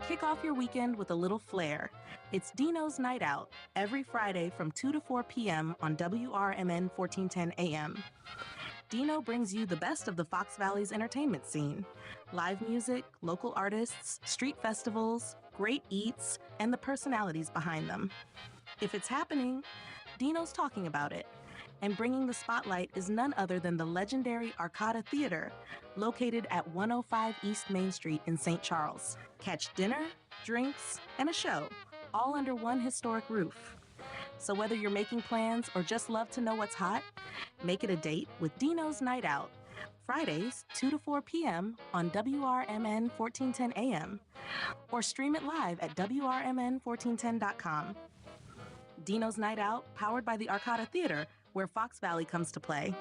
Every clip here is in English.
Kick off your weekend with a little flair. It's Dino's Night Out, every Friday from 2 to 4 p.m. on WRMN 1410 AM. Dino brings you the best of the Fox Valley's entertainment scene. Live music, local artists, street festivals, great eats, and the personalities behind them. If it's happening, Dino's talking about it. And bringing the spotlight is none other than the legendary Arcada Theater, located at 105 East Main Street in St. Charles. Catch dinner, drinks, and a show, all under one historic roof. So whether you're making plans or just love to know what's hot, make it a date with Dino's Night Out, Fridays, 2 to 4 p.m. on WRMN 1410 AM, or stream it live at WRMN1410.com. Dino's Night Out, powered by the Arcada Theater, where Fox Valley comes to play.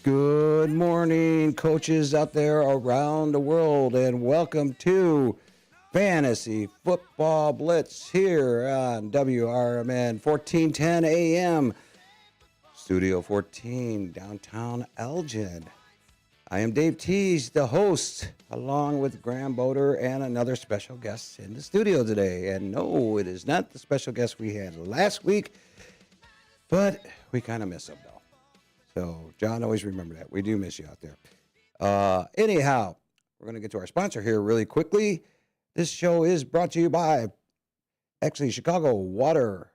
Good morning, coaches out there around the world, and welcome to Fantasy Football Blitz here on WRMN 1410 AM, Studio 14, downtown Elgin. I am Dave Tees, the host, along with Graham Boder and another special guest in the studio today. And no, it is not the special guest we had last week, but we kind of miss him, though. So, John, always remember that. We do miss you out there. Anyhow, we're going to get to our sponsor here really quickly. This show is brought to you by, Chicago Water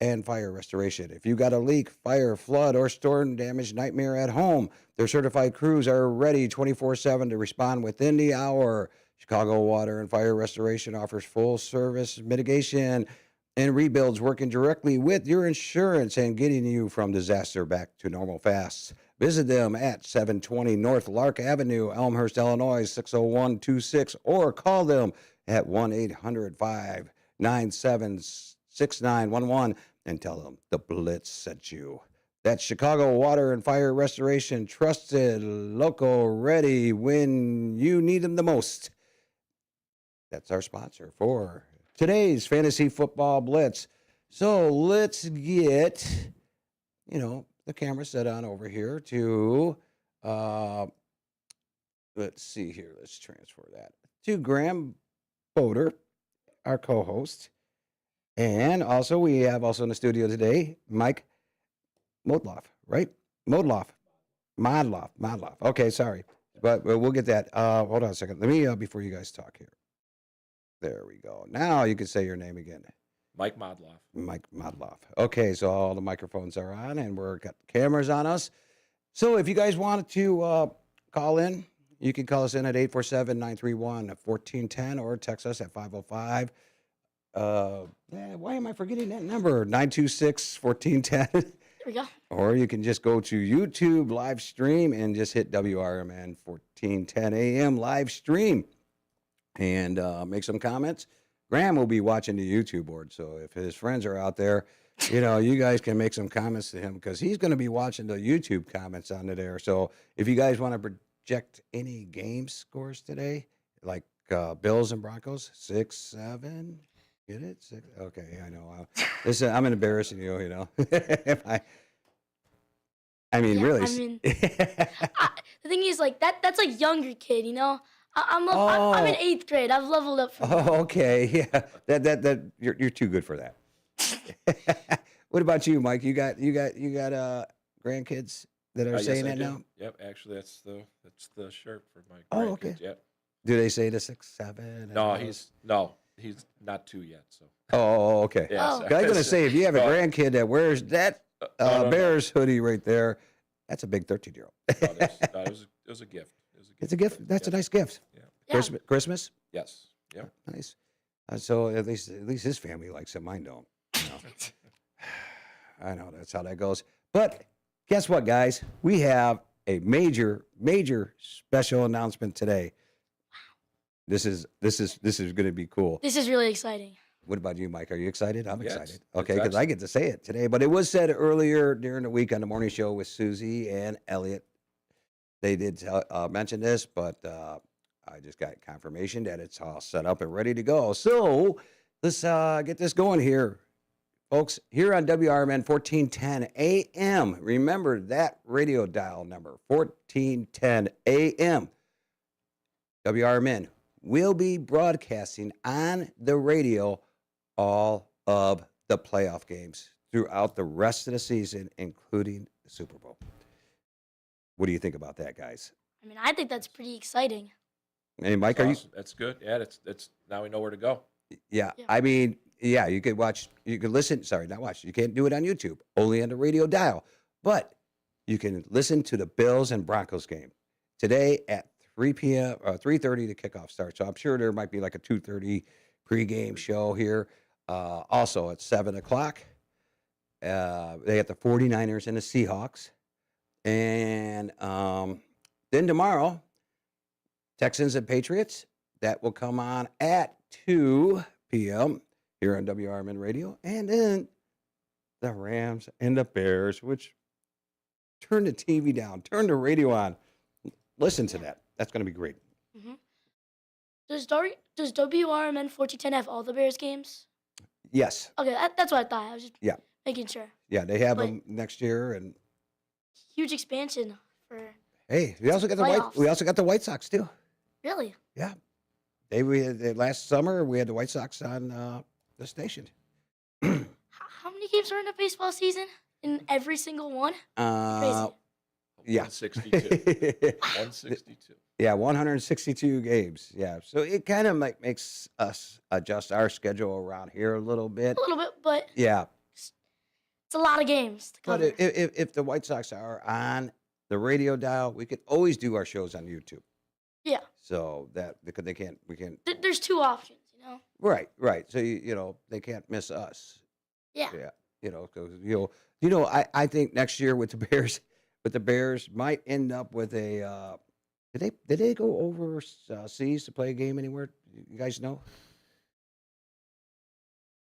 and Fire Restoration. If you got a leak, fire, flood, or storm damage nightmare at home, their certified crews are ready 24/7 to respond within the hour. Chicago Water and Fire Restoration offers full service mitigation and rebuilds, working directly with your insurance and getting you from disaster back to normal fast. Visit them at 720 North Lark Avenue, Elmhurst, Illinois, 60126, or call them at 1-800-597-6911 and tell them the Blitz sent you. That's Chicago Water and Fire Restoration, trusted, local, ready when you need them the most. That's our sponsor for today's Fantasy Football Blitz. So let's get, the camera set on over here to, let's see here. Let's transfer that to Graham Boder, our co-host. And also we have in the studio today, Mike Modloff, right? Modloff. Okay, sorry. But we'll get that. Hold on a second. Let me, before you guys talk here. There we go. Now you can say your name again. Mike Modloff. Mike Modloff. Okay, so all the microphones are on, and we're got cameras on us. So if you guys wanted to call in, you can call us in at 847-931-1410 or text us at 505. Why am I forgetting that number? 926-1410. There we go. Or you can just go to YouTube live stream and just hit WRMN 1410 AM live stream. And make some comments. Graham will be watching the YouTube board, so if his friends are out there, you guys can make some comments to him because he's going to be watching the YouTube comments on there. So if you guys want to project any game scores today, like Bills and Broncos, 6-7, get it? 6. Okay, I know. Listen, I'm embarrassing you, if really. The thing is, that's a younger kid, I'm in 8th grade. I've leveled up from that. Okay. Yeah. That you're too good for that. What about you, Mike? You got grandkids that are saying that now? Yep, actually that's the shirt for my Oh, grandkids. okay. Yep. Do they say the 6-7? He's not 2 yet, so. Oh, okay. Yeah, Oh. I was gonna say if you have a grandkid that wears that Bears hoodie right there, that's a big 13-year-old. It was a gift. It's a gift. That's a nice gift. Yeah. Christmas? Yes. Yep. Nice. So at least his family likes it. Mine don't. I know that's how that goes. But guess what, guys? We have a major special announcement today. This is going to be cool. This is really exciting. What about you, Mike? Are you excited? I'm Yes, excited. it's Okay, because I get to say it today. But it was said earlier during the week on the morning show with Susie and Elliot. They did mention this, but I just got confirmation that it's all set up and ready to go. So let's get this going here, folks. Here on WRMN 1410 AM. Remember that radio dial number, 1410 AM. WRMN will be broadcasting on the radio all of the playoff games throughout the rest of the season, including the Super Bowl. What do you think about that, guys? I mean, I think that's pretty exciting. Hey, Mike, That's are awesome. That's good. Yeah, that's now we know where to go. you? Yeah, Yeah. I mean, yeah, you could watch, you could listen. Sorry, not watch. You can't do it on YouTube, only on the radio dial. But you can listen to the Bills and Broncos game today at 3 p.m. 3:30 the kickoff starts. So I'm sure there might be like a 2:30 pregame show here. Also at 7 o'clock, they got the 49ers and the Seahawks. And then tomorrow, Texans and Patriots. That will come on at 2 p.m. here on WRMN Radio. And then the Rams and the Bears, which turn the TV down, turn the radio on. Listen to that. That's going to be great. Hmm. Does WRMN 1410 have all the Bears games? Yes. Okay, that's what I thought. I was just Yeah. making sure. Yeah, they have But- them next year. And Huge expansion for hey, we also got the White Sox too. really. Yeah. Last summer we had the White Sox on the station. How many games are in a baseball season? In every single one? Yeah. 162. 162. Yeah, 162 games. Yeah. So it kind of makes us adjust our schedule around here a little bit. A little bit, but Yeah. it's a lot of games to But cover. if the White Sox are on the radio dial, we could always do our shows on YouTube. Yeah. So that because we can't. There's two options, you know? Right. So they can't miss us. Yeah. Yeah. Because I think next year with the Bears might end up with a. Did they go overseas to play a game anywhere? You guys know?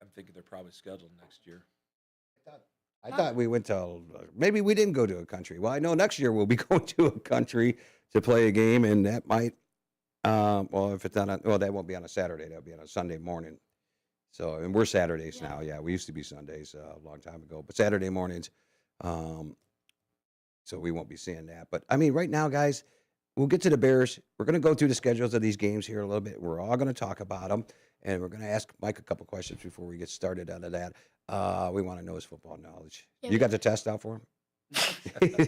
I'm thinking they're probably scheduled next year. I thought we went to. Maybe we didn't go to a country. Well, I know next year we'll be going to a country to play a game, and that might. Well, if it's that won't be on a Saturday. That'll be on a Sunday morning. So, and we're Saturdays Yeah. now. Yeah, we used to be Sundays a long time ago, but Saturday mornings. So we won't be seeing that. But I mean, right now, guys, we'll get to the Bears. We're going to go through the schedules of these games here a little bit. We're all going to talk about them, and we're going to ask Mike a couple questions before we get started out of that. We want to know his football knowledge. Yeah, You got the test out for him?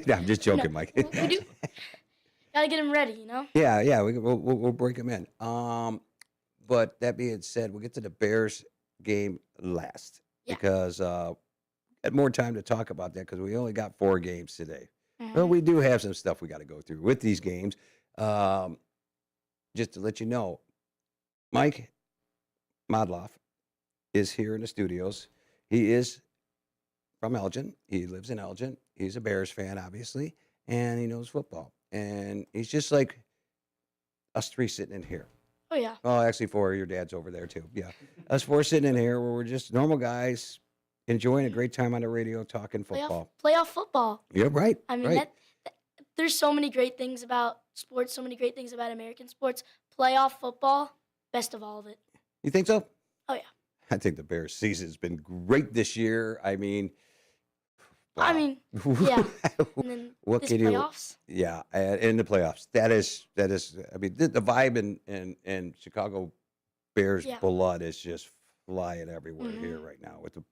No, I'm just joking, Mike. We do. Gotta get him ready, you know? Yeah, we'll break him in. But that being said, we'll get to the Bears game last Yeah. because had more time to talk about that because we only got 4 games today. Mhm. Well, we do have some stuff we got to go through with these games. Just to let you know, Mike Modloff is here in the studios. He is from Elgin. He lives in Elgin. He's a Bears fan, obviously, and he knows football. And he's just like us 3 sitting in here. Oh, yeah. Oh, actually 4. Your dad's over there too. Yeah, us 4 sitting in here where we're just normal guys enjoying a great time on the radio talking football. Playoff football. Yeah, right. I mean, right. there's so many great things about sports, so many great things about American sports. Playoff football, best of all of it. You think so? Oh, yeah. I think the Bears' season's been great this year. I mean, I wow. mean, yeah. And then What this can you- playoffs. Yeah, in the playoffs. That is. I mean, the vibe in Chicago Bears Yeah. blood is just flying everywhere here Mhm. right now. With the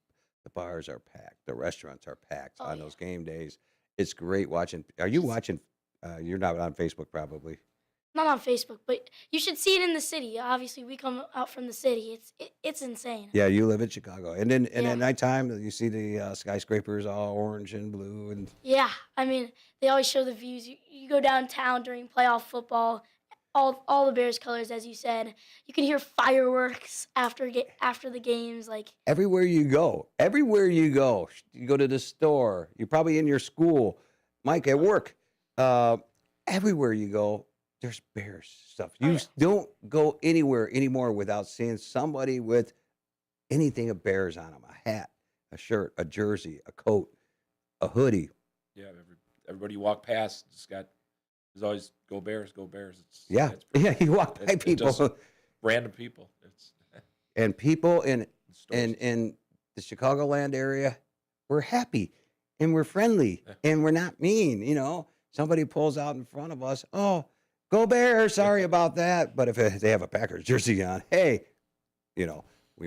bars are packed, the restaurants are packed Oh, on yeah. those game days. It's great watching. Are you watching? You're not on Facebook, probably. Not on Facebook, but you should see it in the city. Obviously, we come out from the city. It's insane. Yeah, you live in Chicago, and then Yeah. at nighttime you see the skyscrapers all orange and blue, and Yeah, I mean, they always show the views. You go downtown during playoff football, all the Bears colors, as you said. You can hear fireworks after the games. Like Everywhere you go, you go to the store, you're probably in your school, Mike, at work, everywhere you go, there's Bears stuff. You don't go anywhere anymore without seeing somebody with anything of Bears on them, a hat, a shirt, a jersey, a coat, a hoodie. Yeah, everybody you walk past there's always go Bears, go Bears. It's You walk by people. just random people. And people in Stores. in the Chicagoland area, we're happy and we're friendly and we're not mean. Somebody pulls out in front of us. Oh, go Bears! Sorry about that. But if they have a Packers jersey on, hey, we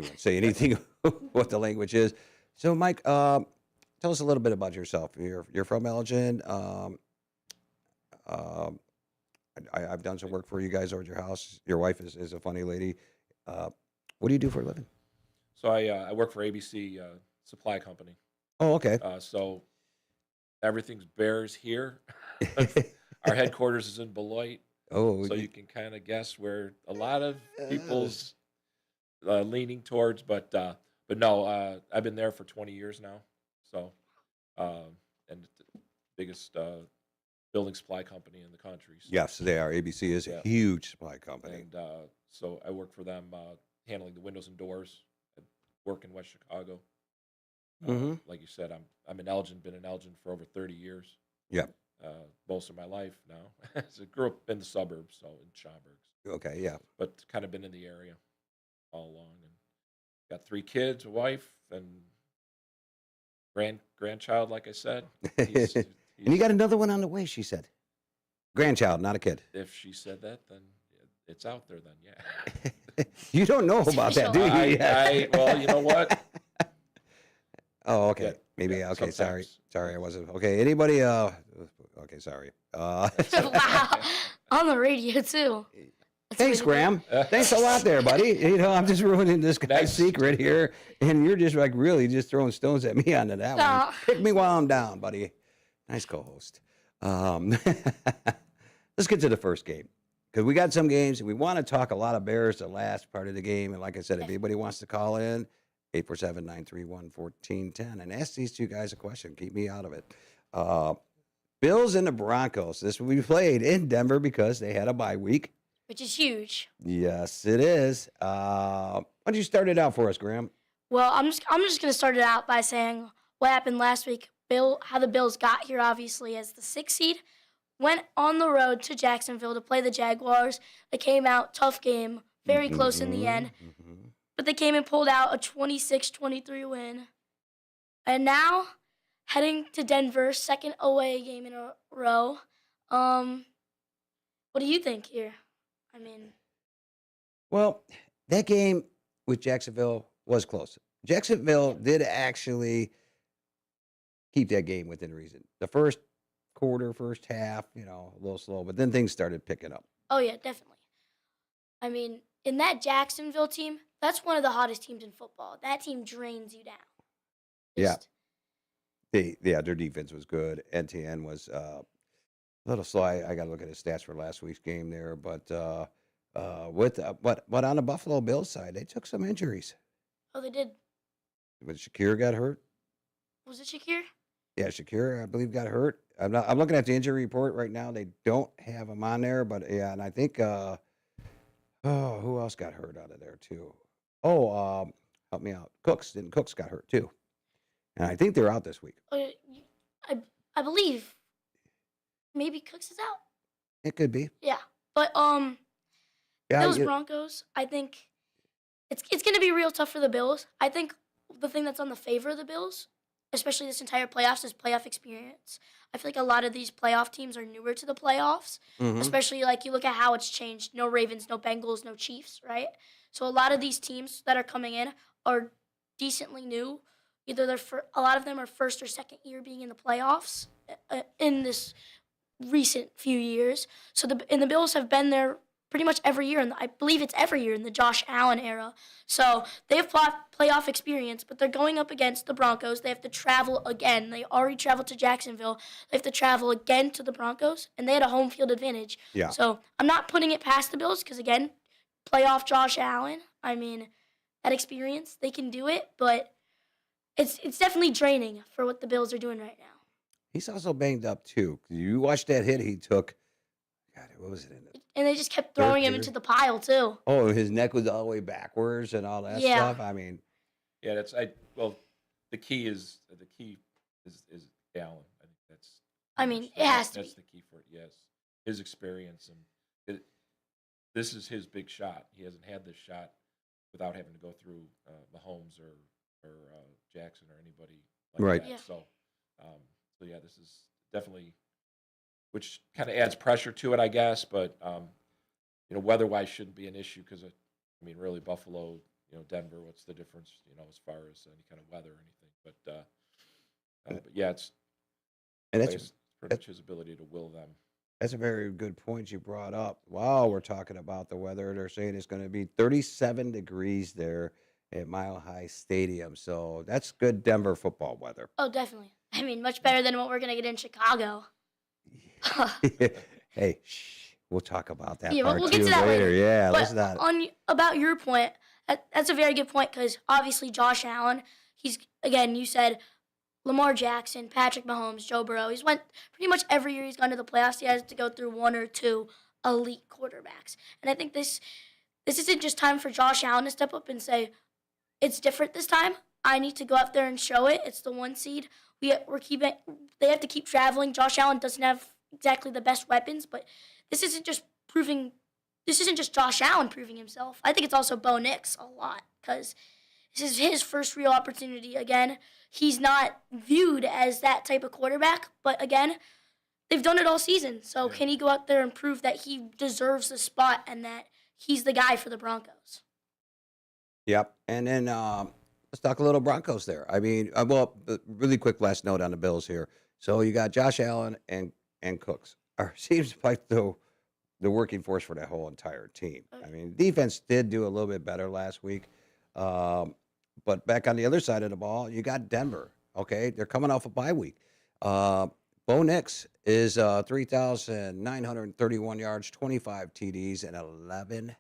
won't say anything what the language is. So, Mike, tell us a little bit about yourself. You're from Elgin. I've done some work for you guys over at your house. Your wife is a funny lady. What do you do for a living? So I work for ABC Supply Company. Oh, okay. So everything's Bears here. Our headquarters is in Beloit. Oh, So you can kind of guess where a lot of people's leaning towards, but no, I've been there for 20 years now. So, and the biggest building supply company in the country. So, yes, they are. ABC is a huge supply company. and so I work for them handling the windows and doors. I work in West Chicago. Mhm. Like you said, I'm in Elgin. Been in Elgin for over 30 years. Yeah. Most of my life now. So I grew up in the suburbs, so in Schaumburg, Okay, yeah. but kind of been in the area all along, and got 3 kids, a wife, and grandchild. Like I said, he's, And you got another one on the way, she said. Grandchild, not a kid. if she said that, then it's out there. Then yeah. You don't know about that, do you? Well, you know what? Oh, okay. Yeah, Maybe, yeah, okay, sorry. sometimes. Sorry, I wasn't. Okay, anybody, okay, sorry. wow, on the radio too. That's Thanks, way to go. Graham. Thanks a lot there, buddy. I'm just ruining this guy's Nice. secret here, and you're just really just throwing stones at me onto that one. No. Pick me while I'm down, buddy. Nice co-host. Let's get to the first game, because we got some games, and we want to talk a lot of Bears the last part of the game. And like I said, if anybody wants to call in, 847-931-1410, and ask these two guys a question. Keep me out of it. Bills and the Broncos. This will be played in Denver because they had a bye week. Which is huge. Yes, it is. Why don't you start it out for us, Graham? Well, I'm just gonna start it out by saying what happened last week. How the Bills got here, obviously, as the 6th seed, went on the road to Jacksonville to play the Jaguars. They came out, tough game, very close in the end. Mhm. But they came and pulled out a 26-23 win. And now, heading to Denver, second away game in a row. What do you think here? I mean, Well, that game with Jacksonville was close. Jacksonville did actually keep that game within reason. The first quarter, first half, a little slow, but then things started picking up. oh yeah, definitely. I mean, in that Jacksonville team, that's one of the hottest teams in football. That team drains you down. Yeah. Just- Their defense was good. NTN was a little slow. I got to look at his stats for last week's game there, but but on the Buffalo Bills side, they took some injuries. Oh, they did. When Shakir got hurt, Was it Shakir? yeah, Shakir, I believe, got hurt. I'm looking at the injury report right now. They don't have him on there, but yeah, and I think who else got hurt out of there too? Oh, help me out. Cooks got hurt too, and I think they're out this week. I believe maybe Cooks is out. It could be. Yeah, but Yeah, Bills Broncos. I think it's gonna be real tough for the Bills. I think the thing that's on the favor of the Bills, especially this entire playoffs, is playoff experience. I feel like a lot of these playoff teams are newer to the playoffs, Mhm. especially like you look at how it's changed. No Ravens, no Bengals, no Chiefs, right? So a lot of these teams that are coming in are decently new. Either a lot of them are first or second year being in the playoffs in this recent few years. So the Bills have been there pretty much every year, and I believe it's every year in the Josh Allen era. So they have playoff experience, but they're going up against the Broncos. They have to travel again. They already traveled to Jacksonville. They have to travel again to the Broncos, and they had a home field advantage. Yeah. So I'm not putting it past the Bills because, again, playoff Josh Allen, I mean, that experience, they can do it, but it's definitely draining for what the Bills are doing right now. He's also banged up too. You watched that hit he took. God, what was it in it? And they just kept throwing him into the pile too. Oh, his neck was all the way backwards and all that stuff. I mean, Yeah, the key is Allen. I think it has to that's be. the key for it. Yes, his experience and this is his big shot. He hasn't had this shot without having to go through Mahomes or Jackson or anybody like Right. that. Yeah. So yeah, this is definitely, which kind of adds pressure to it, I guess. But weather-wise shouldn't be an issue because really Buffalo, Denver. What's the difference? As far as any kind of weather or anything. But yeah, it's pretty much his ability to will them. that's a very good point you brought up. Wow, we're talking about the weather. They're saying it's going to be 37 degrees there at Mile High Stadium. So that's good Denver football weather. Oh, definitely. Much better than what we're going to get in Chicago. Hey, shh, we'll talk about that Yeah, part we'll too get to that later. later. Yeah, But let's not. about your point, that's a very good point because obviously Josh Allen, he's, again, you said Lamar Jackson, Patrick Mahomes, Joe Burrow. He's went pretty much every year he's gone to the playoffs. He has to go through one or two elite quarterbacks. And I think this isn't just time for Josh Allen to step up and say, it's different this time. I need to go out there and show it. It's the 1 seed. They have to keep traveling. Josh Allen doesn't have exactly the best weapons, but this isn't just Josh Allen proving himself. I think it's also Bo Nix a lot because this is his first real opportunity. Again, he's not viewed as that type of quarterback, but again, they've done it all season. So can he go out there and prove that he deserves the spot and that he's the guy for the Broncos? Yep. And then let's talk a little Broncos there. Really quick last note on the Bills here. So you got Josh Allen and Cooks. Seems like the working force for that whole entire team. Defense did do a little bit better last week. But back on the other side of the ball, you got Denver. Okay, they're coming off a bye week. Bo Nix is 3,931 yards, 25 TDs, and 11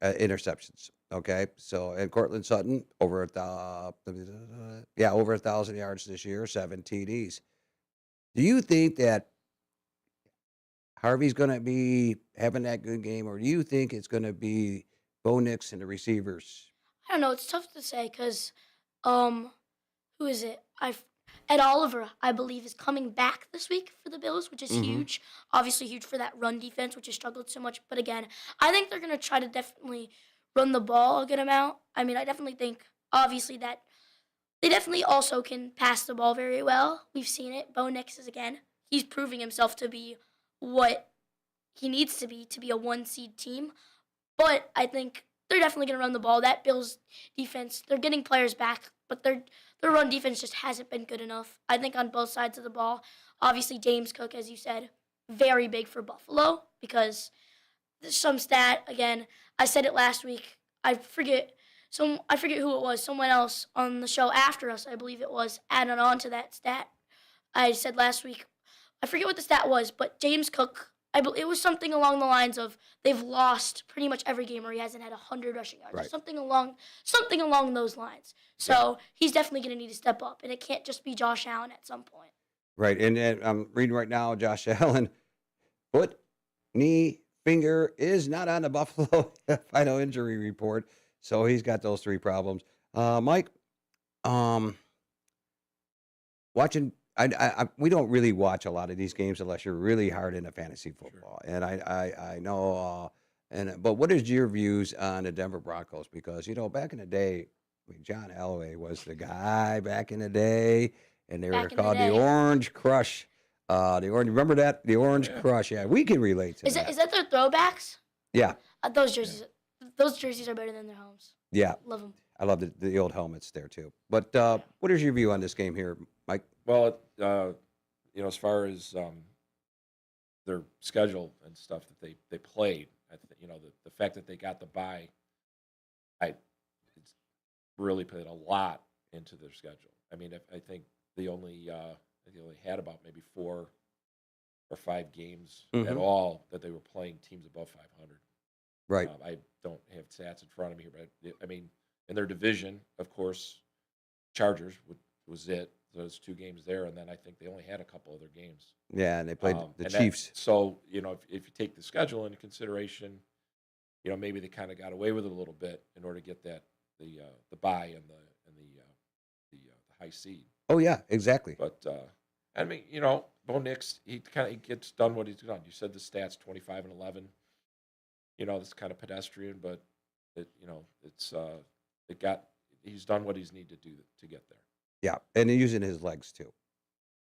interceptions. Okay, so and Cortland Sutton over 1,000 yards this year, 7 TDs. Do you think that Harvey's going to be having that good game, or do you think it's going to be Bo Nix and the receivers? I don't know. It's tough to say because, who is it? Ed Oliver, I believe, is coming back this week for the Bills, which is huge. Obviously huge for that run defense, which has struggled so much. But again, I think they're going to try to definitely run the ball a good amount. I definitely think, obviously, that they definitely also can pass the ball very well. We've seen it. Bo Nix is, again, he's proving himself to be what he needs to be a 1-seed team. But I think they're definitely going to run the ball. That Bills defense, they're getting players back, but their run defense just hasn't been good enough. I think on both sides of the ball. Obviously, James Cook, as you said, very big for Buffalo because there's some stat, again, I said it last week. I forget who it was. Someone else on the show after us, I believe it was, added on to that stat. I said last week, I forget what the stat was, but James Cook, it was something along the lines of they've lost pretty much every game where he hasn't had 100 rushing yards. Right. Something along those lines. So he's definitely going to need to step up, and it can't just be Josh Allen at some point. Right, and I'm reading right now, Josh Allen, foot, knee, finger is not on the Buffalo final injury report, so he's got those 3 problems. Mike, watching. We don't really watch a lot of these games unless you're really hard into fantasy football. Sure. And I know, but what is your views on the Denver Broncos? Because, back in the day, John Elway was the guy back in the day, and they were called the Orange Crush. Remember that? The Orange Crush. Yeah, we can relate to that. Is that their throwbacks? Yeah. Those jerseys. Those jerseys are better than their homes. Yeah. Love them. I love the old helmets there, too. But what is your view on this game here, Mike? Well, as far as their schedule and stuff that they played. The fact that they got the bye, it's really played a lot into their schedule. I mean, I think they only had about maybe 4 or 5 games at all that they were playing teams above 500. Right. I don't have stats in front of me here, but I mean, in their division, of course, Chargers was it. Those 2 games there, and then I think they only had a couple other games. Yeah, and they played the and Chiefs. So if you take the schedule into consideration, maybe they kind of got away with it a little bit in order to get the bye and the high seed. Oh yeah, exactly. But I mean, Bo Nix, he gets done what he's done. You said the stats 25 and 11. It's kind of pedestrian, but he's done what he's needed to do to get there. Yeah, and using his legs too.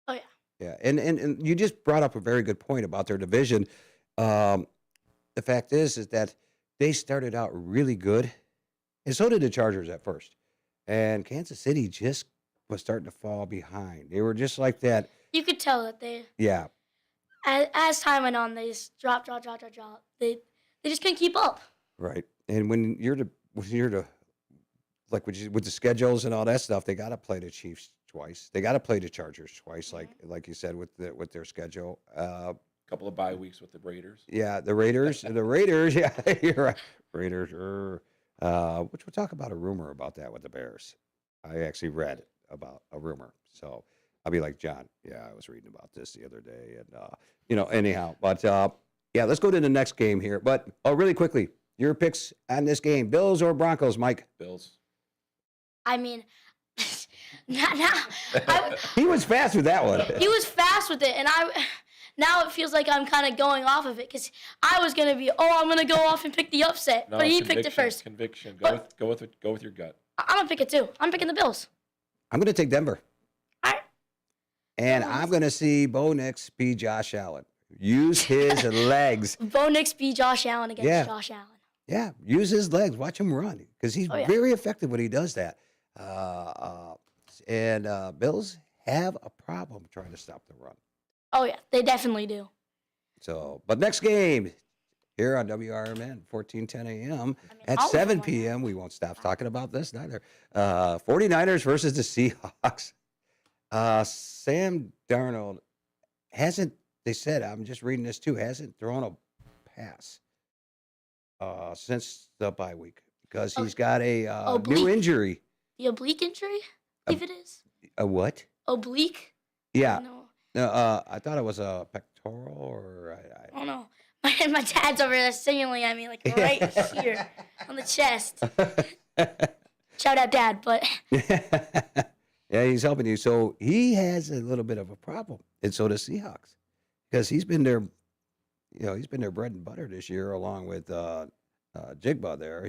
Oh yeah. Yeah, and you just brought up a very good point about their division. The fact is that they started out really good, and so did the Chargers at first. And Kansas City just was starting to fall behind. They were just like that. You could tell that they. Yeah. As time went on, they just dropped. They just couldn't keep up. Right, and when you're like with the schedules and all that stuff, they got to play the Chiefs twice. They got to play the Chargers twice, like you said with their schedule. Couple of bye weeks with the Raiders. Yeah, the Raiders. The Raiders. Yeah, you're right. Raiders. Which we'll talk about a rumor about that with the Bears. I actually read about a rumor, so I'll be like John. Yeah, I was reading about this the other day, and anyhow. But yeah, let's go to the next game here. But really quickly, your picks on this game: Bills or Broncos, Mike? Bills. I mean, He was fast with that one. He was fast with it, and now it feels like I'm kind of going off of it because I was gonna be, I'm gonna go off and pick the upset, No, but he picked it first. Conviction. But- Go with your gut. I'm gonna pick it too. I'm picking the Bills. I'm going to take Denver, All right. and I'm going to see Bo Nix be Josh Allen. Use his legs. Bo Nix beat Josh Allen against Josh Allen. Yeah, use his legs. Watch him run because he's very effective when he does that. And Bills have a problem trying to stop the run. Oh yeah, they definitely do. So, but next game here on WRMN, 1410 a.m. at always 7 fun. p.m. We won't stop talking about this neither. 49ers versus the Seahawks. Sam Darnold hasn't, they said, I'm just reading this too, hasn't thrown a pass since the bye week because he's got a new injury. The oblique injury, I believe it is. A what? Oblique? Yeah. No, I thought it was a pectoral or I don't know. My dad's over there signaling at me, like right here on the chest. Shout out, Dad, but yeah, he's helping you. So he has a little bit of a problem, and so does Seahawks, because he's been their bread and butter this year, along with Jigba there.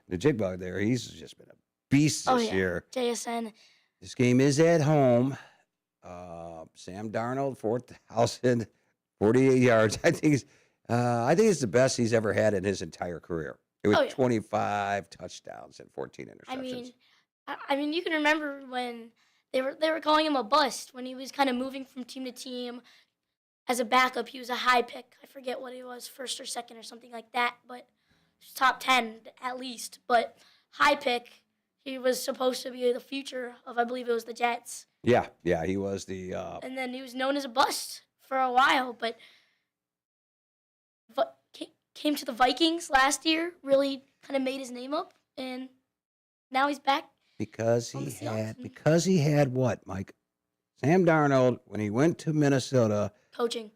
The Jigba there, he's just been a beast this year. JSN. This game is at home. Sam Darnold, 4,048 yards. I think it's the best he's ever had in his entire career. It was 25 touchdowns and 14 interceptions. I mean, you can remember when they were calling him a bust when he was kind of moving from team to team. As a backup, he was a high pick. I forget what he was, first or second or something like that, but top 10 at least. But high pick, he was supposed to be the future of, I believe it was the Jets. Yeah, he was the. And then he was known as a bust for a while, but came to the Vikings last year, really kind of made his name up, and now he's back. Because he had what, Mike? Sam Darnold, when he went to Minnesota. Coaching.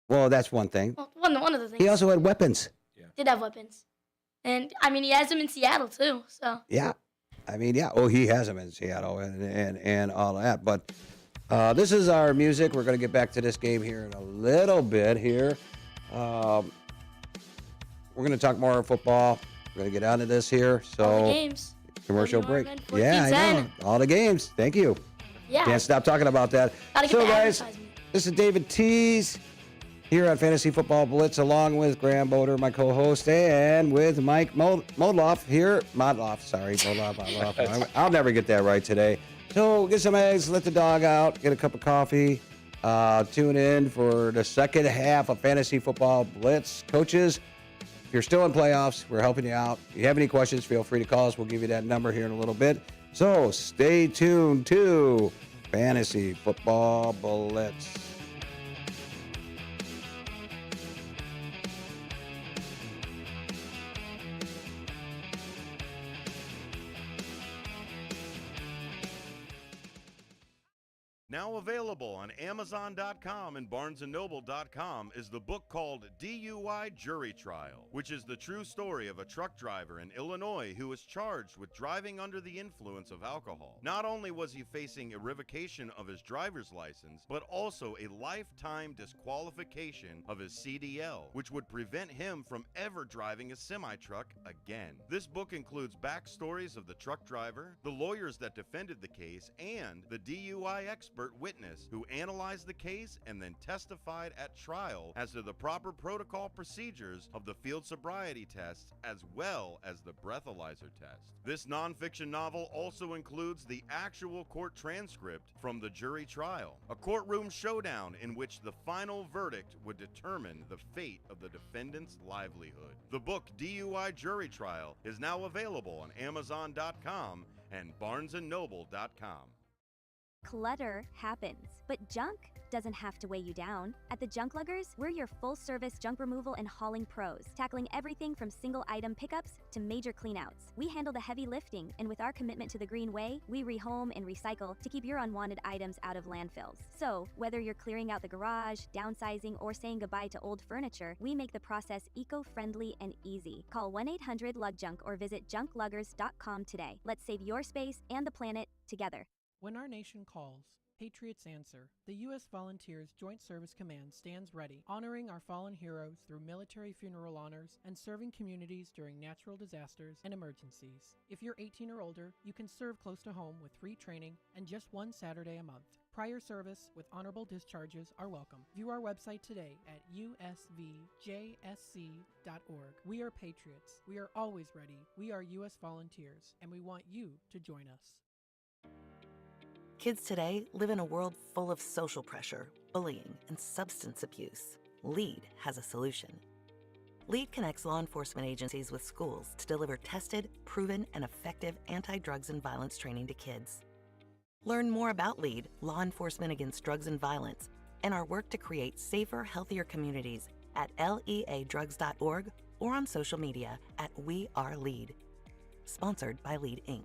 Well, that's one thing. Well, one of the things. He also had weapons. Yeah. Did have weapons. And, I mean, he has them in Seattle, too, so. Yeah. I mean, yeah. Oh, he has them in Seattle and all that. But this is our music. We're going to get back to this game here in a little bit here. We're going to talk more football. We're going to get onto this here. So all the games. Commercial break. WRMN Yeah, I know. All the games. Thank you. Yeah. Can't stop talking about that. Gotta get So, the guys, advertisement. this is David Tees here on Fantasy Football Blitz, along with Graham Boder, my co-host, and with Mike Modloff here. Modloff. I'll never get that right today. So get some eggs, let the dog out, get a cup of coffee, Tune in for the second half of Fantasy Football Blitz. Coaches, if you're still in playoffs, we're helping you out. If you have any questions, feel free to call us. We'll give you that number here in a little bit. So stay tuned to Fantasy Football Blitz. Now available on Amazon.com and BarnesandNoble.com is the book called DUI Jury Trial, which is the true story of a truck driver in Illinois who was charged with driving under the influence of alcohol. Not only was he facing a revocation of his driver's license, but also a lifetime disqualification of his CDL, which would prevent him from ever driving a semi-truck again. This book includes backstories of the truck driver, the lawyers that defended the case, and the DUI expert witness who analyzed the case and then testified at trial as to the proper protocol procedures of the field sobriety tests as well as the breathalyzer test. This nonfiction novel also includes the actual court transcript from the jury trial, a courtroom showdown in which the final verdict would determine the fate of the defendant's livelihood. The book DUI Jury Trial is now available on Amazon.com and BarnesandNoble.com. Clutter happens, but junk doesn't have to weigh you down. At the Junk Luggers, we're your full-service junk removal and hauling pros, tackling everything from single-item pickups to major cleanouts. We handle the heavy lifting, and with our commitment to the green way, we rehome and recycle to keep your unwanted items out of landfills. So, whether you're clearing out the garage, downsizing, or saying goodbye to old furniture, we make the process eco-friendly and easy. Call 1-800-LUG-JUNK or visit junkluggers.com today. Let's save your space and the planet together. When our nation calls, patriots answer. The U.S. Volunteers Joint Service Command stands ready, honoring our fallen heroes through military funeral honors and serving communities during natural disasters and emergencies. If you're 18 or older, you can serve close to home with free training and just one Saturday a month. Prior service with honorable discharges are welcome. View our website today at usvjsc.org. We are patriots. We are always ready. We are U.S. Volunteers, and we want you to join us. Kids today live in a world full of social pressure, bullying, and substance abuse. LEAD has a solution. LEAD connects law enforcement agencies with schools to deliver tested, proven, and effective anti-drugs and violence training to kids. Learn more about LEAD, Law Enforcement Against Drugs and Violence, and our work to create safer, healthier communities at leadrugs.org or on social media at We Are LEAD. Sponsored by LEAD, Inc.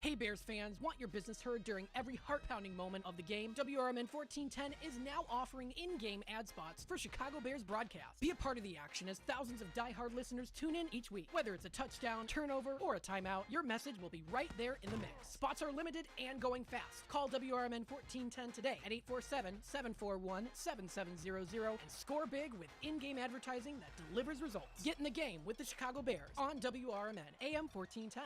Hey Bears fans, want your business heard during every heart-pounding moment of the game? WRMN 1410 is now offering in-game ad spots for Chicago Bears broadcasts. Be a part of the action as thousands of die-hard listeners tune in each week. Whether it's a touchdown, turnover, or a timeout, your message will be right there in the mix. Spots are limited and going fast. Call WRMN 1410 today at 847-741-7700 and score big with in-game advertising that delivers results. Get in the game with the Chicago Bears on WRMN AM 1410.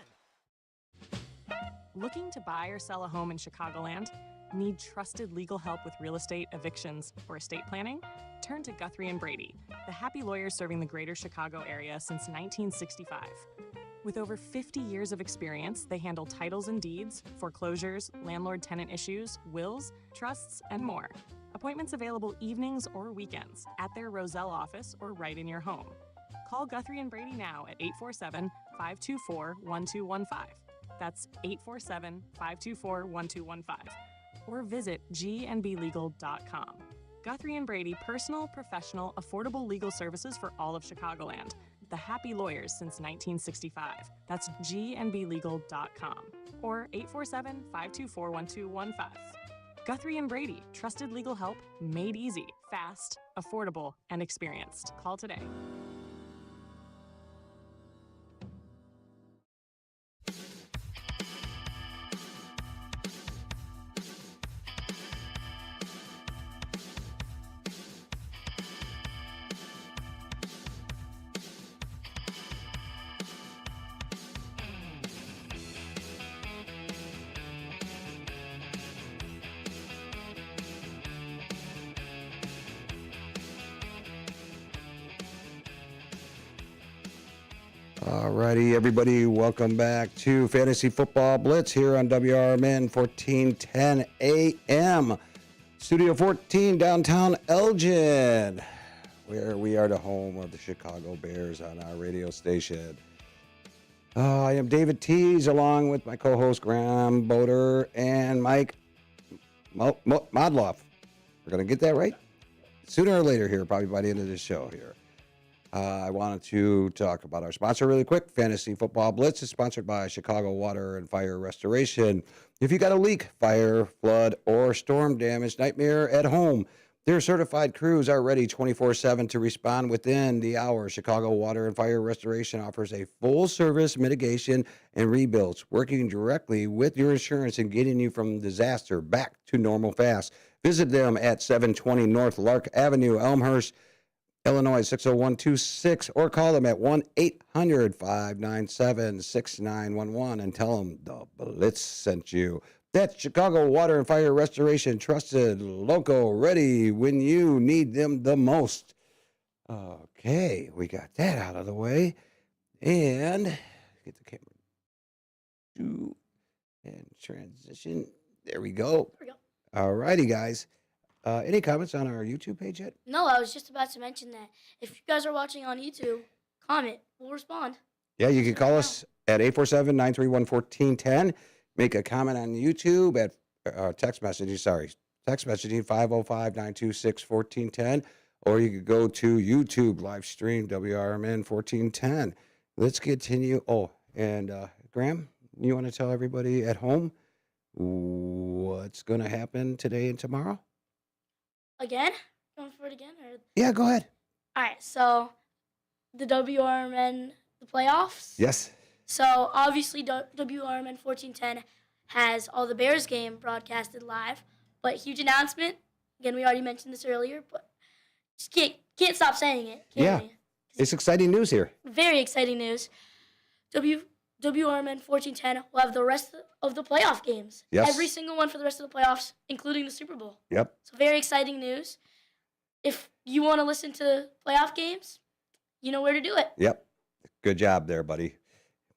Looking to buy or sell a home in Chicagoland? Need trusted legal help with real estate, evictions, or estate planning? Turn to Guthrie and Brady, the happy lawyers serving the greater Chicago area since 1965. With over 50 years of experience, they handle titles and deeds, foreclosures, landlord-tenant issues, wills, trusts, and more. Appointments available evenings or weekends at their Roselle office or right in your home. Call Guthrie and Brady now at 847-524-1215. That's 847-524-1215. Or visit gnblegal.com. Guthrie and Brady, personal, professional, affordable legal services for all of Chicagoland. The happy lawyers since 1965. That's gnblegal.com. Or 847-524-1215. Guthrie and Brady, trusted legal help made easy, fast, affordable, and experienced. Call today. Alrighty, everybody, welcome back to Fantasy Football Blitz here on WRMN 1410 AM. Studio 14, downtown Elgin, where we are the home of the Chicago Bears on our radio station. I am David Tees, along with my co-host Graham Boder and Mike Modloff. We're going to get that right sooner or later here, probably by the end of this show here. I wanted to talk about our sponsor really quick. Fantasy Football Blitz is sponsored by Chicago Water and Fire Restoration. If you got a leak, fire, flood, or storm damage nightmare at home, their certified crews are ready 24/7 to respond within the hour. Chicago Water and Fire Restoration offers a full-service mitigation and rebuilds, working directly with your insurance and getting you from disaster back to normal fast. Visit them at 720 North Lark Avenue, Elmhurst, Illinois 60126, or call them at 1-800-597-6911 and tell them the Blitz sent you. That's Chicago Water and Fire Restoration, trusted, local, ready when you need them the most. Okay, we got that out of the way. And get the camera to and transition. There we go. There we go. All righty, guys. Any comments on our YouTube page yet? No, I was just about to mention that. If you guys are watching on YouTube, comment. We'll respond. Yeah, you can call us at 847-931-1410. Make a comment on YouTube at text messaging 505-926-1410. Or you could go to YouTube live stream WRMN 1410. Let's continue. Oh, and Graham, you want to tell everybody at home what's going to happen today and tomorrow? Again? Going for it again? Or... Yeah, go ahead. All right, so the WRMN, the playoffs. Yes. So obviously WRMN 1410 has all the Bears game broadcasted live, but huge announcement. Again, we already mentioned this earlier, but just can't stop saying it. Yeah, it's exciting news here. Very exciting news. WRMN 1410 will have the rest of the playoff games. Yes. Every single one for the rest of the playoffs, including the Super Bowl. Yep. So very exciting news. If you want to listen to playoff games, you know where to do it. Yep. Good job there, buddy.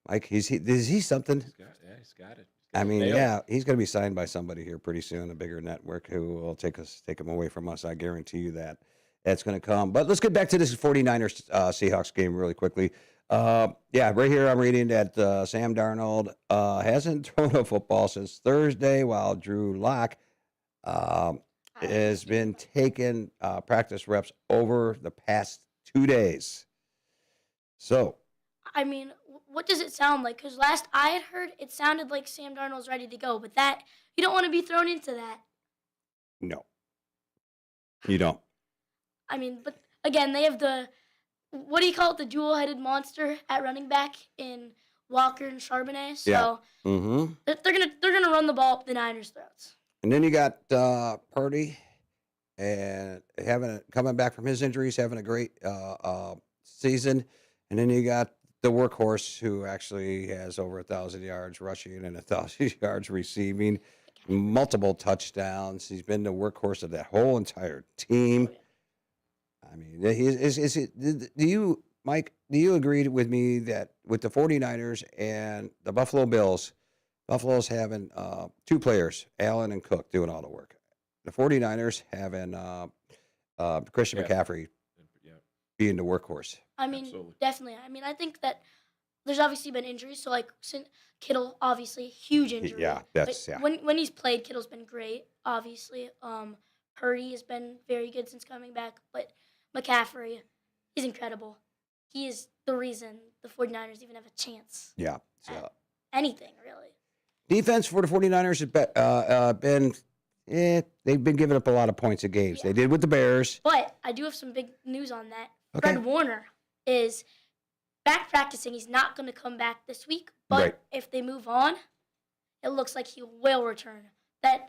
Mike, is he something? He's got it. I mean, Nailed it. yeah, he's going to be signed by somebody here pretty soon, a bigger network who will take him away from us. I guarantee you that. That's going to come. But let's get back to this 49ers Seahawks game really quickly. Yeah, right here I'm reading that Sam Darnold hasn't thrown a football since Thursday, while Drew Lock has been taking practice reps over the past 2 days. So, I mean, what does it sound like? Because last I had heard, it sounded like Sam Darnold's ready to go, but that you don't want to be thrown into that. no, you don't. I mean, but again, they have the, what do you call it, the dual-headed monster at running back in Walker and Charbonnet. So Yeah. Mm-hmm. they're gonna run the ball up the Niners' throats. And then you got Purdy, and coming back from his injuries, having a great season. And then you got the workhorse, who actually has over 1,000 yards rushing and 1,000 yards receiving, multiple touchdowns. He's been the workhorse of that whole entire team. I mean, do you, Mike, do you agree with me that with the 49ers and the Buffalo Bills, Buffalo's having two players, Allen and Cook, doing all the work. The 49ers having Christian McCaffrey being the workhorse. I mean, Absolutely. definitely. I mean, I think that there's obviously been injuries. So, like, Kittle, obviously, huge injury. Yeah, that's, But yeah. When he's played, Kittle's been great, obviously. Purdy has been very good since coming back. But McCaffrey, he's incredible. He is the reason the 49ers even have a chance. Yeah. at So, anything, really. defense for the 49ers has been, they've been giving up a lot of points in games. Yeah. They did with the Bears. But I do have some big news on that. Okay. Fred Warner is back practicing. He's not going to come back this week. But Right. if they move on, it looks like he will return. But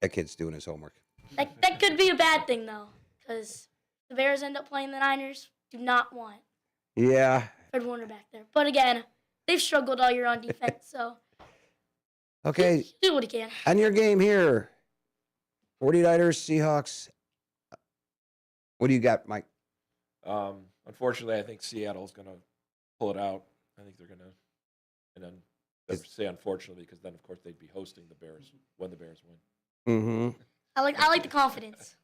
That kid's doing his homework. that could be a bad thing, though, because the Bears end up playing the Niners. Do not want Yeah. Fred Warner back there. But again, they've struggled all year on defense, so Okay. do what he can. On your game here, 49ers, Seahawks. What do you got, Mike? Unfortunately, I think Seattle's going to pull it out. I think they're going to, and then I say unfortunately because then of course they'd be hosting the Bears when the Bears win. Mm-hmm. I like the confidence.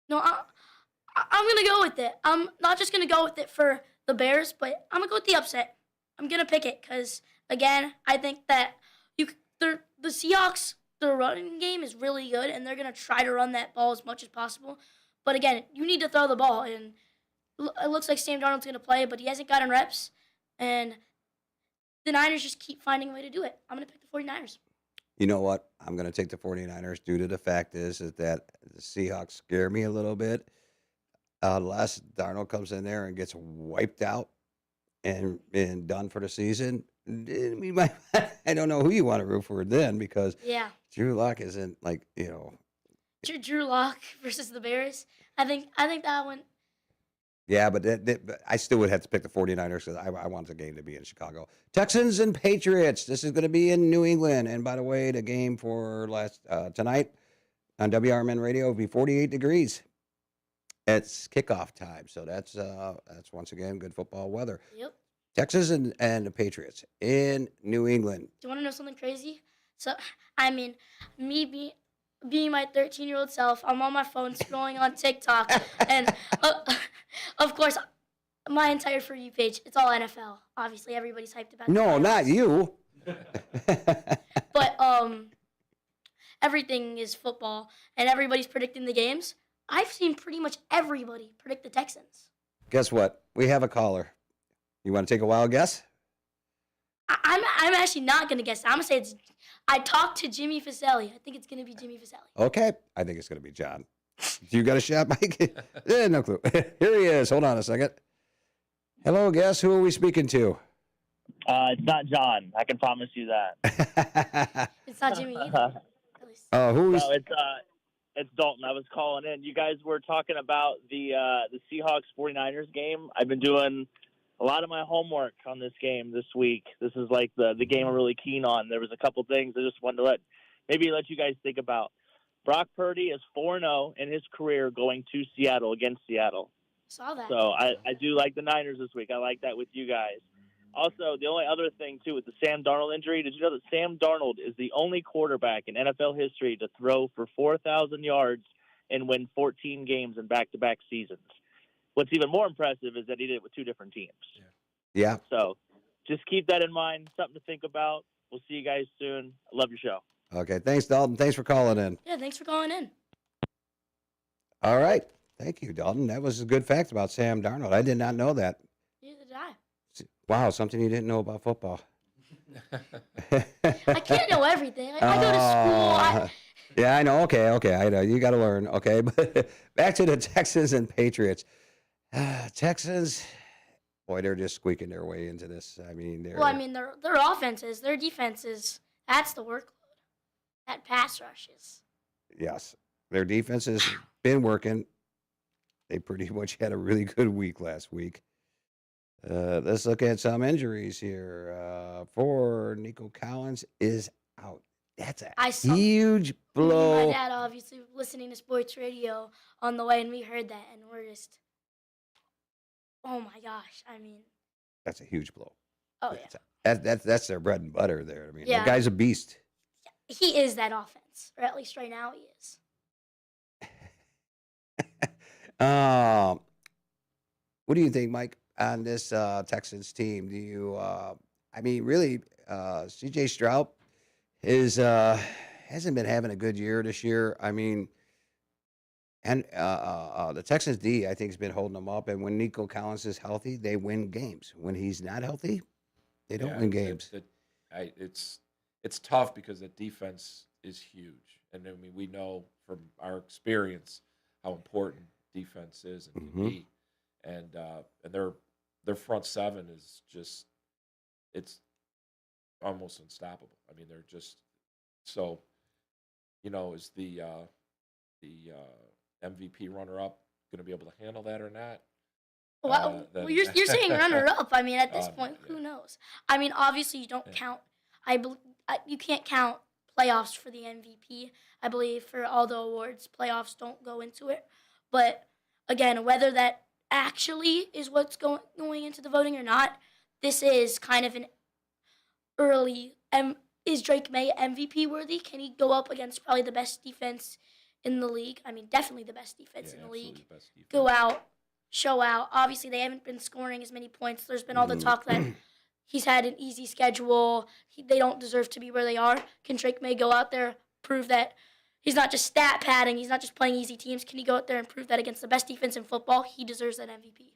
No, I'm gonna go with it. I'm not just gonna go with it for the Bears, but I'm gonna go with the upset. I'm gonna pick it because again, I think that the Seahawks, their running game is really good, and they're gonna try to run that ball as much as possible. But again, you need to throw the ball, and it looks like Sam Darnold's gonna play, but he hasn't gotten reps, and the Niners just keep finding a way to do it. I'm gonna pick the 49ers. You know what? I'm going to take the 49ers due to the fact is that the Seahawks scare me a little bit. Unless Darnold comes in there and gets wiped out and done for the season, then we might, I don't know who you want to root for then because Yeah, Drew Lock isn't like, Drew Lock versus the Bears. I think that one. yeah, but but I still would have to pick the 49ers because I want the game to be in Chicago. Texans and Patriots. This is going to be in New England. And by the way, the game for tonight on WRMN radio will be 48 degrees. It's kickoff time. So that's once again good football weather. Yep. Texas and the Patriots in New England. Do you want to know something crazy? So, I mean, me being my 13-year-old self, I'm on my phone scrolling on TikTok, and of course, my entire For You page, it's all NFL. Obviously, everybody's hyped about No, the not playoffs. you. But everything is football, and everybody's predicting the games. I've seen pretty much everybody predict the Texans. Guess what? We have a caller. You want to take a wild guess? I'm actually not going to guess. I'm going to say I talked to Jimmy Faselli. I think it's going to be Jimmy Faselli. Okay. I think it's going to be John. You got a shot, Mike? No clue. Here he is. Hold on a second. Hello, guess. Who are we speaking to? It's not John. I can promise you that. It's not Jimmy either. At least. Who's? No, it's Dalton. I was calling in. You guys were talking about the Seahawks 49ers game. I've been doing a lot of my homework on this game this week. This is like the game I'm really keen on. There was a couple things I just wanted to let you guys think about. Brock Purdy is 4-0 in his career going to Seattle against Seattle. Saw that. So I do like the Niners this week. I like that with you guys. Also, the only other thing, too, with the Sam Darnold injury, did you know that Sam Darnold is the only quarterback in NFL history to throw for 4,000 yards and win 14 games in back-to-back seasons? What's even more impressive is that he did it with two different teams. Yeah. So just keep that in mind, something to think about. We'll see you guys soon. I love your show. Okay. Thanks, Dalton. Thanks for calling in. Yeah, thanks for calling in. All right. Thank you, Dalton. That was a good fact about Sam Darnold. I did not know that. Neither did I. Wow, something you didn't know about football. I can't know everything. I go to school. Yeah, I know. Okay. I know. You got to learn. Okay. But back to the Texans and Patriots. Texans, boy, they're just squeaking their way into this. I mean, Well, I mean, their offenses, their defenses, that's the workload. That pass rushes. Yes, their defense has been working. They pretty much had a really good week last week. Let's look at some injuries here. For Nico Collins is out. That's a huge blow. My dad obviously listening to sports radio on the way, and we heard that, and we're just, oh my gosh! I mean, That's a huge blow. oh yeah, That's their bread and butter there. I mean, Yeah. the guy's a beast. he is that offense, or at least right now he is. What do you think, Mike, on this Texans team? Do you, I mean, really, C.J. Stroud hasn't been having a good year this year. I mean, and the Texans D, I think, has been holding them up. And when Nico Collins is healthy, they win games. When he's not healthy, they don't win games. It's tough because the defense is huge, and I mean we know from our experience how important defense is and can be, and their front seven is just it's almost unstoppable. I mean they're just so is the MVP runner up going to be able to handle that or not? Well, you're saying runner up. I mean, at this point, who knows? I mean, obviously, you don't count. You can't count playoffs for the MVP. I believe for all the awards, playoffs don't go into it. But again, whether that actually is what's going into the voting or not, this is kind of an early is Drake May MVP worthy? Can he go up against probably the best defense in the league? I mean, definitely the best defense in the absolutely league. the best defense. Go out, show out. Obviously, they haven't been scoring as many points. There's been all the talk that he's had an easy schedule. They don't deserve to be where they are. Can Drake May go out there, prove that he's not just stat padding, he's not just playing easy teams? Can he go out there and prove that against the best defense in football, he deserves that MVP?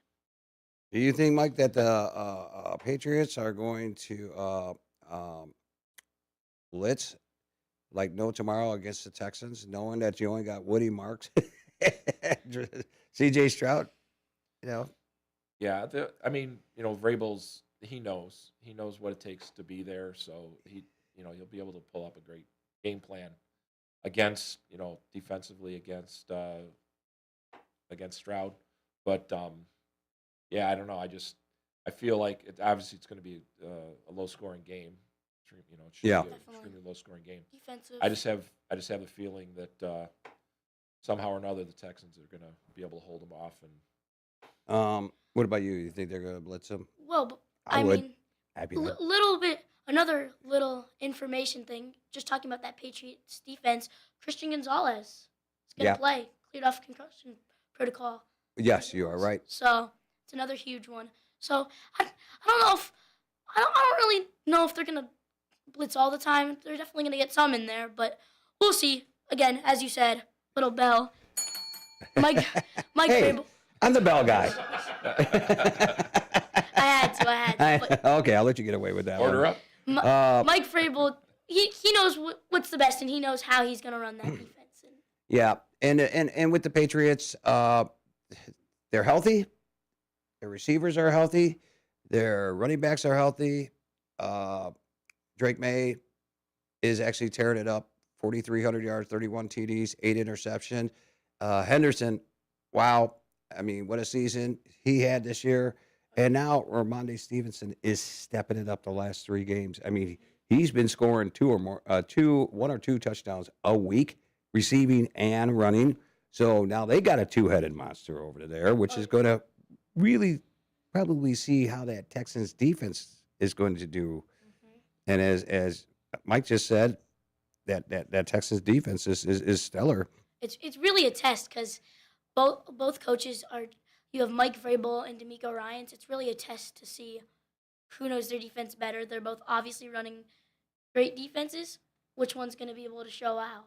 Do you think, Mike, that the Patriots are going to blitz like no tomorrow against the Texans, knowing that you only got Woody Marks, C.J. Stroud? You know, Yeah, I mean, Vrabel's he knows what it takes to be there, so he'll be able to pull up a great game plan against defensively against Stroud, but yeah, I don't know. I feel like obviously it's going to be a low scoring game. It should Yeah. be an Definitely. extremely low scoring game. Defensive. I just have a feeling that somehow or another the Texans are going to be able to hold them off. And what about you? You think they're going to blitz them? Well, but, I I would. mean, Happy lad. little bit, another little information thing, just talking about that Patriots defense, Christian Gonzalez is going to Yeah. play, cleared off concussion protocol. Yes, you are right. So it's another huge one. So I don't know if, I don't really know if they're going to blitz all the time. They're definitely going to get some in there, but we'll see. Again, as you said, little Bell. Mike Hey, Vrabel. I'm the bell guy. I had to. But Okay, I'll let you get away with that order one. up. Mike Vrabel, he knows what's the best, and he knows how he's going to run that defense. And Yeah, and with the Patriots, they're healthy. Their receivers are healthy. Their running backs are healthy. Drake May is actually tearing it up. 4,300 yards, 31 TDs, 8 interception. Henderson, wow. I mean, what a season he had this year. And now Ramondre Stevenson is stepping it up the last 3 games. I mean, he's been scoring 1 or 2 touchdowns a week, receiving and running. So now they got a 2-headed monster over there, which is going to really probably see how that Texans defense is going to do. And as Mike just said, that Texas defense is stellar. it's really a test because both coaches are. You have Mike Vrabel and D'Amico Ryans. It's really a test to see who knows their defense better. They're both obviously running great defenses. Which one's going to be able to show out?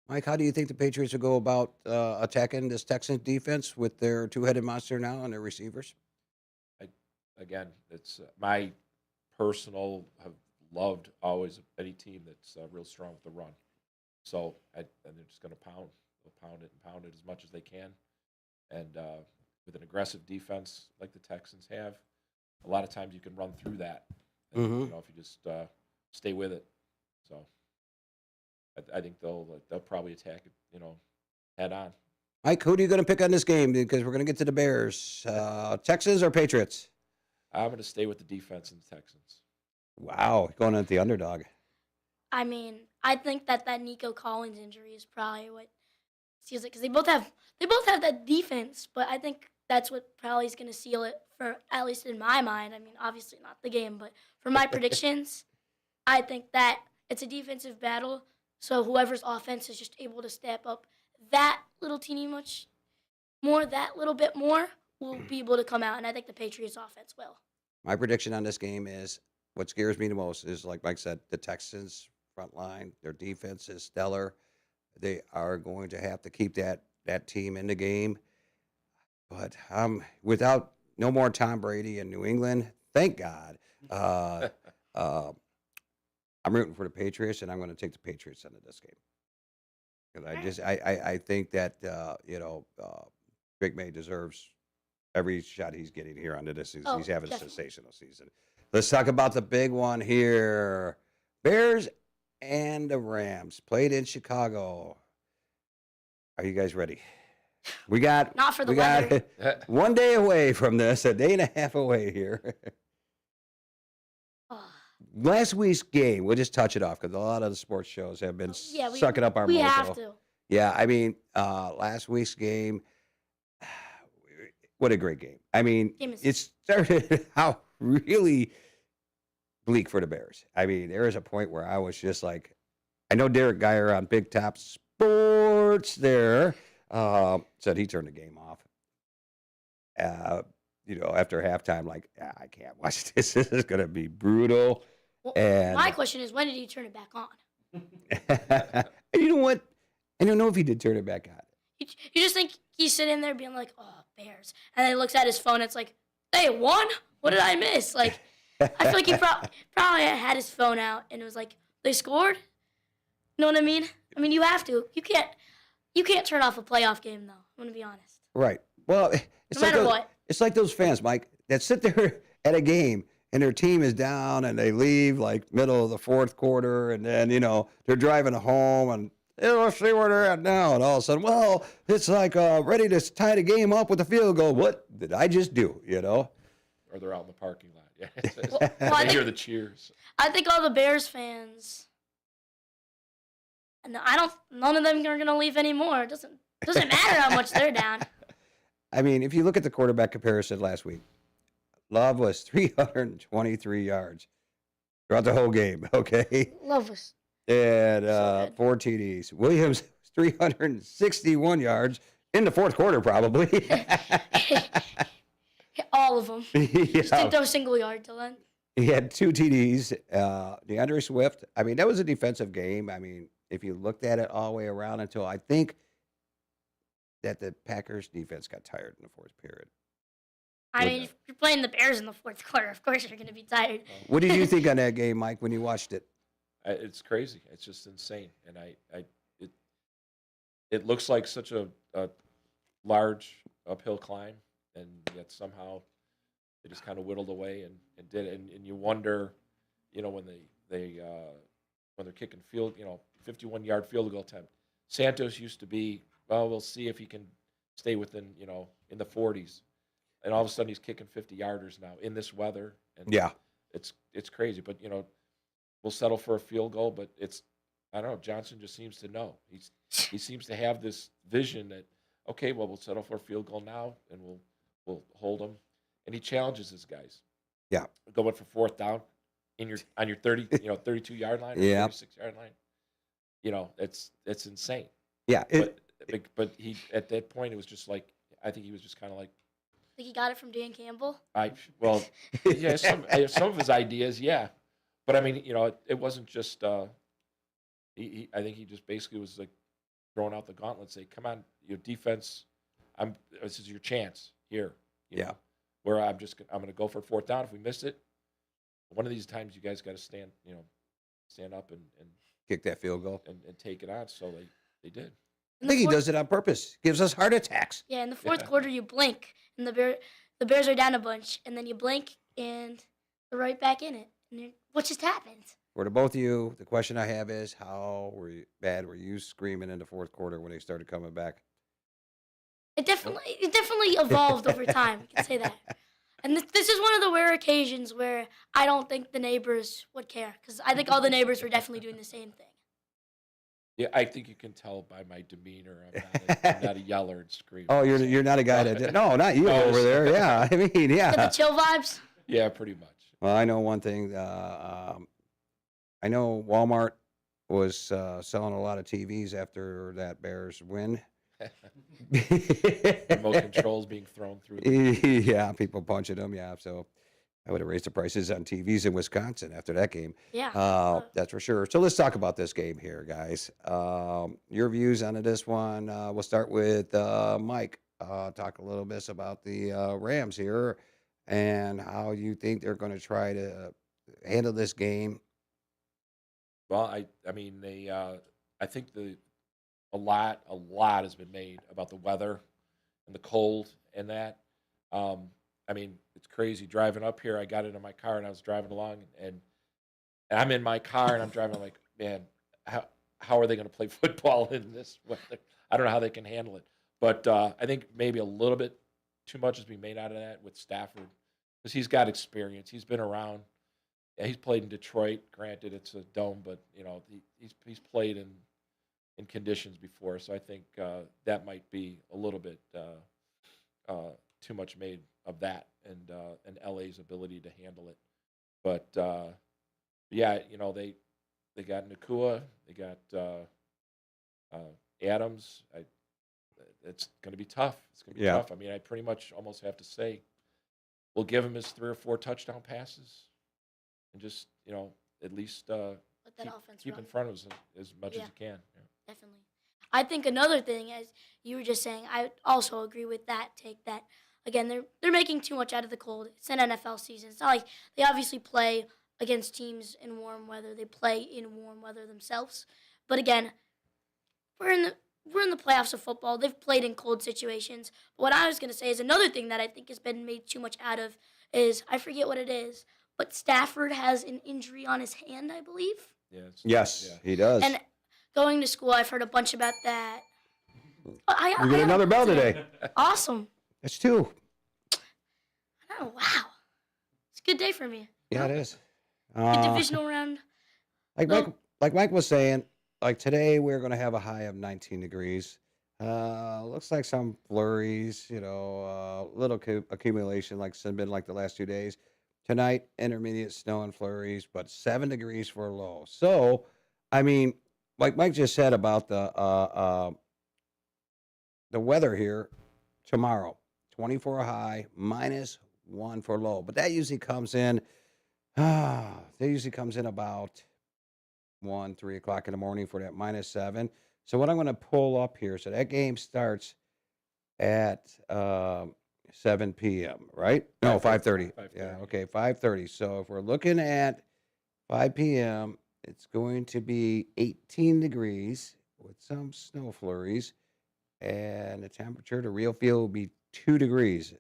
Mike, how do you think the Patriots will go about attacking this Texans defense with their 2-headed monster now and their receivers? Again, it's my personal have loved always any team that's real strong with the run. So and they're just going to pound. They'll pound it as much as they can, and with an aggressive defense like the Texans have, a lot of times you can run through that. And, if you just stay with it. So I think they'll probably attack it, head on. Mike, who are you going to pick on this game? Because we're going to get to the Bears. Texans or Patriots? I'm going to stay with the defense and the Texans. Wow, going at the underdog. I mean, I think that Nico Collins injury is probably what seals it because they both have that defense, but I think that's what probably is going to seal it for at least in my mind. I mean, obviously not the game, but for my predictions, I think that it's a defensive battle. So whoever's offense is just able to step up that little teeny much more, that little bit more, will be able to come out, and I think the Patriots offense will. My prediction on this game is what scares me the most is, like Mike said, the Texans front line. Their defense is stellar. They are going to have to keep that team in the game. But without no more Tom Brady in New England, thank God. I'm rooting for the Patriots, and I'm going to take the Patriots into this game. Because I think that Big May deserves every shot he's getting here under this. He's having a sensational season. Let's talk about the big one here. Bears and the Rams played in Chicago. Are you guys ready? We got Not for the weather. got 1 day away from this, a day and a half away here. Last week's game, we'll just touch it off because a lot of the sports shows have been sucking up our We mojo. have to. Yeah, I mean, last week's game, what a great game. I mean, Game is- it started out really bleak for the Bears. I mean, there was a point where I was just like, I know Derek Geyer on Big Top Sports there said he turned the game off. After halftime, like, I can't watch this. This is going to be brutal. Well, And my question is, when did he turn it back on? and you know what? I don't know if he did turn it back on. You just think he's sitting there being like, oh, Bears. And then he looks at his phone. And it's like, they won? What did I miss? Like, I feel like he probably had his phone out and it was like, they scored? You know what I mean? I mean, you have to. You can't turn off a playoff game, though. I'm going to be honest. Right. Well, No matter what. It's like those fans, Mike, that sit there at a game and their team is down and they leave like middle of the fourth quarter and then, they're driving home and let's see where they're at now. And all of a sudden, well, it's like ready to tie the game up with a field goal. What did I just do, Or they're out in the parking lot. Yeah. I hear the cheers. I think all the Bears fans, and none of them are going to leave anymore. It doesn't matter how much they're down. I mean, if you look at the quarterback comparison last week, Love was 323 yards throughout the whole game, okay? Love was. And So good. 4 TDs. Williams, 361 yards in the fourth quarter, probably. All of them. Just Yeah. didn't throw a single yard till then. He had 2 TDs. DeAndre Swift, I mean, that was a defensive game. I mean, if you looked at it all the way around until I think that the Packers defense got tired in the fourth period. I mean, if you're playing the Bears in the fourth quarter, of course you're going to be tired. What did you think on that game, Mike, when you watched it? It's crazy. It's just insane. And it looks like such a large uphill climb, and yet somehow they just kind of whittled away and did it. And you wonder, when when they're kicking 51-yard field goal attempt. Santos used to be, well, we'll see if he can stay within, in the 40s. And all of a sudden he's kicking 50-yarders now in this weather. And Yeah. It's crazy. But, we'll settle for a field goal, but I don't know, Johnson just seems to know. He seems to have this vision that, okay, well, we'll settle for a field goal now and we'll hold them. And he challenges his guys. Yeah. Going for fourth down on your 32-yard line or Yeah. 36-yard line. It's insane. Yeah. But he at that point it was just like, I think he was just kind of like, Like he got it from Dan Campbell. yeah, some of his ideas, yeah, but I mean, it wasn't just. I think he just basically was like throwing out the gauntlet, say, "Come on, your defense, this is your chance here." Yeah. Where I'm going to go for fourth down. If we miss it, one of these times you guys got to stand up and Kick that field goal. and take it on. So they did. I think he does it on purpose. Gives us heart attacks. Yeah, in the fourth Yeah. quarter you blink, and the Bears are down a bunch, and then you blink, and they're right back in it. And what just happened? For the both of you, the question I have is, how bad were you screaming in the fourth quarter when they started coming back? It definitely evolved over time. I can say that. And this is one of the rare occasions where I don't think the neighbors would care, because I think all the neighbors were definitely doing the same thing. Yeah, I think you can tell by my demeanor. I'm not a yeller and screamer. Oh, you're not a guy that. No, not you No, over it's- there. Yeah, I mean, Get the yeah. chill vibes. Yeah, pretty much. Well, I know one thing. I know Walmart was selling a lot of TVs after that Bears win. Remote controls being thrown through. Yeah, people punching them. Yeah, so I would have raised the prices on TVs in Wisconsin after that game. Yeah. That's for sure. So let's talk about this game here, guys. Your views on this one. We'll start with Mike. Talk a little bit about the Rams here and how you think they're going to try to handle this game. Well, I mean, I think a lot has been made about the weather and the cold and that. I mean, it's crazy driving up here. I got into my car and I was driving along, and I'm in my car and I'm driving. I'm like, man, how are they going to play football in this weather? I don't know how they can handle it. But I think maybe a little bit too much is being made out of that with Stafford, because he's got experience. He's been around. Yeah, he's played in Detroit. Granted, it's a dome, but he's played in conditions before. So I think that might be a little bit too much made of that and LA's ability to handle it. But Yeah, they got Nakua, they got Adams. It's going to be tough. It's going to be Yeah. tough. I mean, I pretty much almost have to say we'll give him his 3 or 4 touchdown passes, and just at least Let that offense keep run. in front of us as much as Yeah. you can. Yeah. Definitely. I think another thing, as you were just saying, I also agree with that take that, again, they're making too much out of the cold. It's an NFL season. It's not like they obviously play against teams in warm weather. They play in warm weather themselves. But again, we're in the playoffs of football. They've played in cold situations. But what I was going to say is another thing that I think has been made too much out of is, I forget what it is, but Stafford has an injury on his hand, I believe. Yeah. Yes, Yeah. he does. And going to school, I've heard a bunch about that. You get another bell today. Awesome. That's 2. Oh, wow. It's a good day for me. Yeah, it is. Good divisional round. Like Mike was saying, like today we're going to have a high of 19 degrees. Looks like some flurries, little accumulation like it's been like the last 2 days. Tonight, intermediate snow and flurries, but 7 degrees for a low. So, I mean, like Mike just said about the weather here tomorrow, 24 high, -1 for low. But that usually comes in, about 1, 3 o'clock in the morning for that -7. So what I'm going to pull up here, so that game starts at 7 p.m., right? No, 5:30. 5:30. Yeah, okay, 5:30. So if we're looking at 5 p.m., it's going to be 18 degrees with some snow flurries, and the temperature, the real feel will be 2 degrees.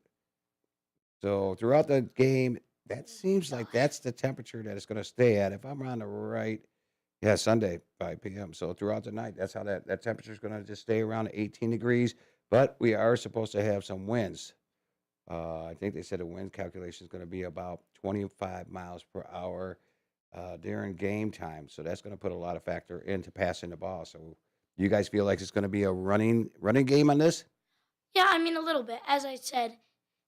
So throughout the game, that seems like that's the temperature that it's going to stay at. If I'm on the right, yeah, Sunday, 5 p.m. So throughout the night, that's how that temperature is going to just stay around 18 degrees. But we are supposed to have some winds. I think they said the wind calculation is going to be about 25 miles per hour during game time. So that's going to put a lot of factor into passing the ball. So you guys feel like it's going to be a running game on this? Yeah, I mean, a little bit. As I said,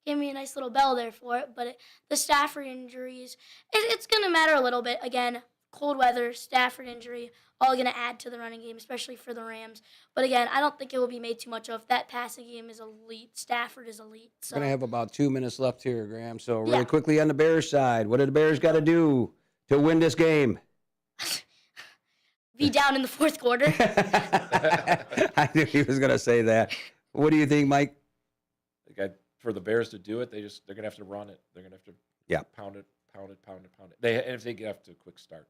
gave me a nice little bell there for it. But the Stafford injuries, it's going to matter a little bit. Again, cold weather, Stafford injury, all going to add to the running game, especially for the Rams. But again, I don't think it will be made too much of. That passing game is elite. Stafford is elite. So We're going to have about 2 minutes left here, Graham. So really Yeah. quickly on the Bears side, what do the Bears got to do to win this game? be down in the fourth quarter. I knew he was going to say that. What do you think, Mike? For the Bears to do it, they're going to have to run it. They're going to have to pound it. And if they get off to a quick start,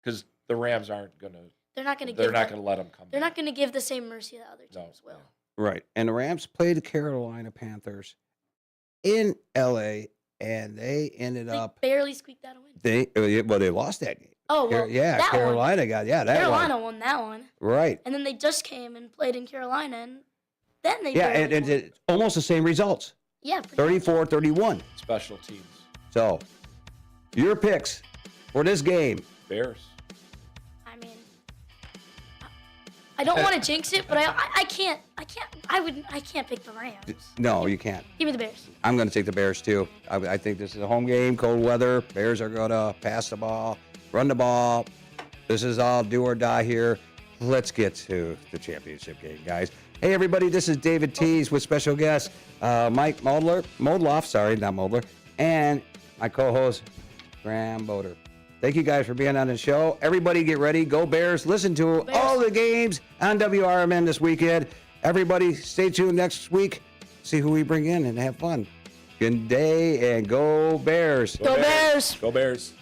because the Rams aren't going to. They're not going to. They're not going to let them come. They're not going to give the same mercy that other teams will. Yeah. Right. And the Rams played the Carolina Panthers in L.A., and they ended up. Barely squeaked out a win. They lost that game. Oh, well, that Carolina one. got, that Carolina one. won that one. Right. And then they just came and played in Carolina, and then they and it's almost the same results. Yeah. 34-31. Special teams. So, your picks for this game. Bears. I mean, I don't want to jinx it, but I can't pick the Rams. No, you can't. Give me the Bears. I'm going to take the Bears, too. I think this is a home game, cold weather. Bears are going to pass the ball, run the ball. This is all do or die here. Let's get to the championship game, guys. Hey, everybody, this is David Tees with special guest Mike Modloff, and my co-host, Graham Boder. Thank you guys for being on the show. Everybody get ready. Go Bears. Listen to all the games on WRMN this weekend. Everybody stay tuned next week. See who we bring in and have fun. Good day and go Bears. Go Bears. Go Bears.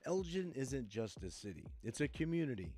Elgin isn't just a city, it's a community